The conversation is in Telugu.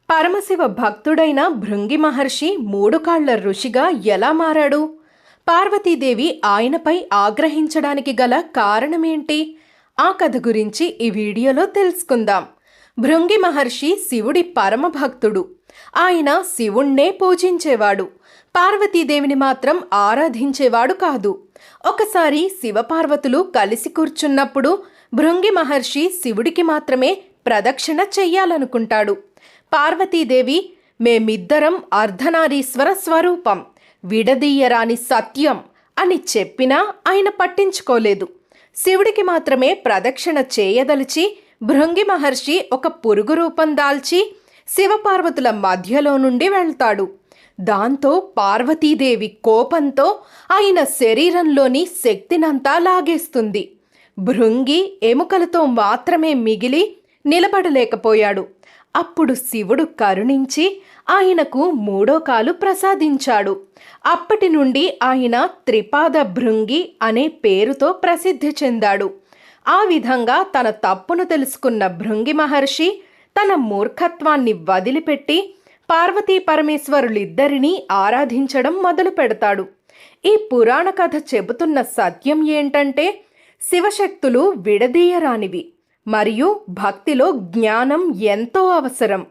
పరమశివ భక్తుడైన భృంగి మహర్షి మూడు కాళ్ల ఋషిగా ఎలా మారాడు? పార్వతీదేవి ఆయనపై ఆగ్రహించడానికి గల కారణమేంటి? ఆ కథ గురించి ఈ వీడియోలో తెలుసుకుందాం. భృంగి మహర్షి శివుడి పరమ భక్తుడు. ఆయన శివుణ్ణే పూజించేవాడు. పార్వతీదేవిని మాత్రం ఆరాధించేవాడు కాదు. ఒకసారి శివపార్వతులు కలిసి కూర్చున్నప్పుడు భృంగి మహర్షి శివుడికి మాత్రమే ప్రదక్షిణ చెయ్యాలనుకుంటాడు. పార్వతీదేవి, మేమిద్దరం అర్ధనారీశ్వర స్వరూపం, విడదీయరాని సత్యం అని చెప్పినా ఆయన పట్టించుకోలేదు. శివుడికి మాత్రమే ప్రదక్షిణ చేయదలిచి భృంగి మహర్షి ఒక పురుగు రూపం దాల్చి శివపార్వతుల మధ్యలో నుండి వెళ్తాడు. దాంతో పార్వతీదేవి కోపంతో ఆయన శరీరంలోని శక్తినంతా లాగేస్తుంది. భృంగి ఎముకలతో మాత్రమే మిగిలి నిలబడలేకపోయాడు. అప్పుడు శివుడు కరుణించి ఆయనకు మూడో కాలు ప్రసాదించాడు. అప్పటి నుండి ఆయన త్రిపాద భృంగి అనే పేరుతో ప్రసిద్ధి చెందాడు. ఆ విధంగా తన తప్పును తెలుసుకున్న భృంగి మహర్షి తన మూర్ఖత్వాన్ని వదిలిపెట్టి పార్వతీ పరమేశ్వరులిద్దరినీ ఆరాధించడం మొదలు పెడతాడు. ఈ పురాణ కథ చెబుతున్న సత్యం ఏంటంటే, శివశక్తులు విడదీయరానివి మరియు భక్తిలో జ్ఞానం ఎంతో అవసరం.